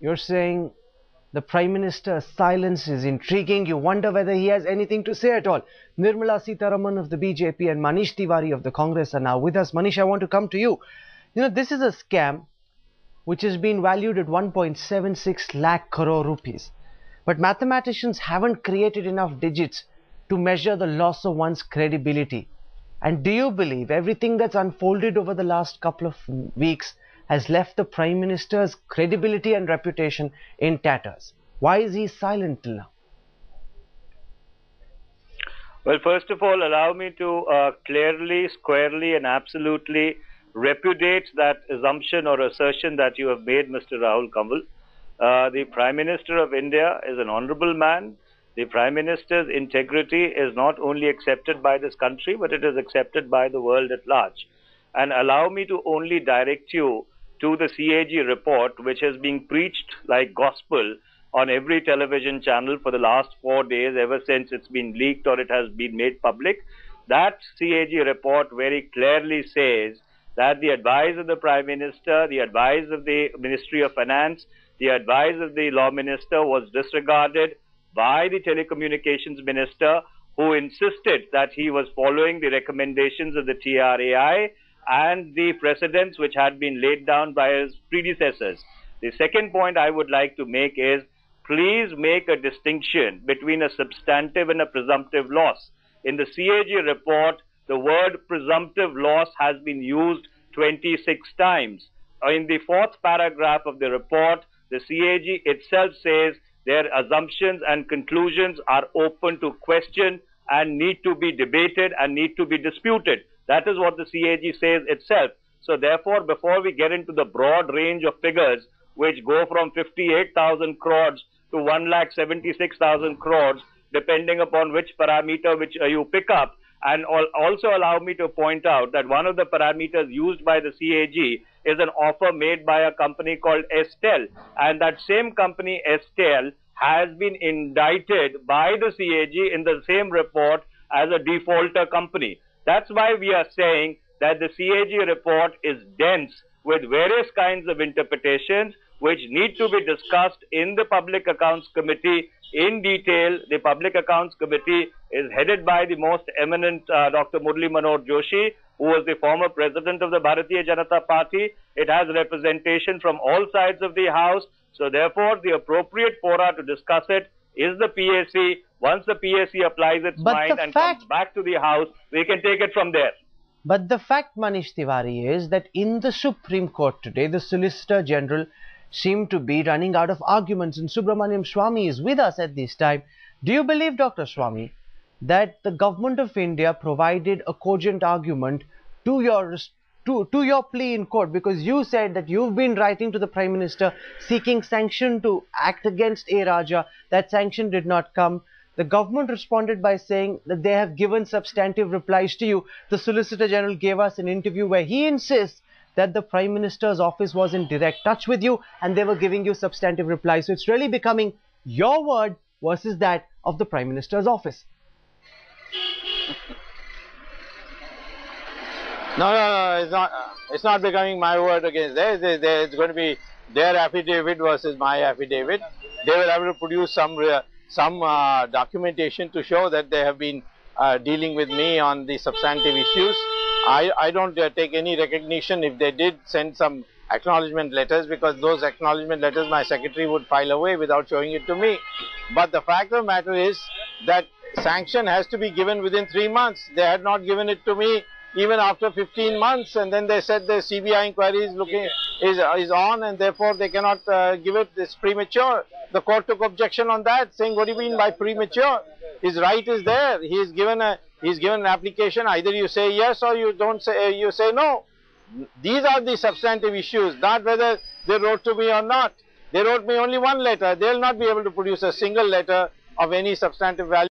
You're saying the Prime Minister's silence is intriguing. You wonder whether he has anything to say at all. Nirmala Sitharaman of the BJP and Manish Tiwari of the Congress are now with us. Manish, I want to come to you. You know, this is a scam which has been valued at 1.76 lakh crore rupees. But mathematicians haven't created enough digits to measure the loss of one's credibility. And do you believe everything that's unfolded over the last couple of weeks has left the Prime Minister's credibility and reputation in tatters? Why is he silent till now? Well, first of all, allow me to clearly, squarely and absolutely repudiate that assumption or assertion that you have made, Mr. Rahul Kanwal. The Prime Minister of India is an honorable man. The Prime Minister's integrity is not only accepted by this country, but it is accepted by the world at large. And allow me to only direct you to the CAG report, which has been preached like gospel on every television channel for the last 4 days, ever since it's been leaked or it has been made public. That CAG report very clearly says that the advice of the Prime Minister, the advice of the Ministry of Finance, the advice of the Law Minister was disregarded by the Telecommunications Minister, who insisted that he was following the recommendations of the TRAI and the precedents which had been laid down by his predecessors. The second point I would like to make is, please make a distinction between a substantive and a presumptive loss. In the CAG report, the word presumptive loss has been used 26 times. In the fourth paragraph of the report, the CAG itself says their assumptions and conclusions are open to question and need to be debated and need to be disputed. That is what the CAG says itself. So therefore, before we get into the broad range of figures which go from 58,000 crores to 1,76,000 crores, depending upon which parameter which you pick up, and also allow me to point out that one of the parameters used by the CAG is an offer made by a company called Estel, and that same company Estel has been indicted by the CAG in the same report as a defaulter company. That's why we are saying that the CAG report is dense with various kinds of interpretations which need to be discussed in the Public Accounts Committee in detail. The Public Accounts Committee is headed by the most eminent Dr. Murli Manohar Joshi, who was the former president of the Bharatiya Janata Party. It has representation from all sides of the House. So therefore, the appropriate fora to discuss it is the PAC. Once the PAC applies its mind and comes back to the House, we can take it from there. But the fact, Manish Tiwari, is that in the Supreme Court today, the Solicitor General seemed to be running out of arguments, and Subramaniam Swamy is with us at this time. Do you believe, Dr. Swamy, that the Government of India provided a cogent argument to your plea in court? Because you said that you've been writing to the Prime Minister seeking sanction to act against A. Raja. That sanction did not come. The government responded by saying that they have given substantive replies to you. The Solicitor General gave us an interview where he insists that the Prime Minister's office was in direct touch with you and they were giving you substantive replies. So it's really becoming your word versus that of the Prime Minister's office. No, it's not becoming my word against theirs. It's going to be their affidavit versus my affidavit. They will have to produce some documentation to show that they have been dealing with me on the substantive issues. I don't take any recognition if they did send some acknowledgement letters, because those acknowledgement letters my secretary would file away without showing it to me. But the fact of the matter is that sanction has to be given within 3 months. They had not given it to me even after 15 months, and then they said the CBI inquiry is on, and therefore they cannot give it. It's premature. The court took objection on that, saying, what do you mean by premature? His right is there. He's given an application. Either you say yes or you don't say. You say no. These are the substantive issues, not whether they wrote to me or not. They wrote me only one letter. They will not be able to produce a single letter of any substantive value.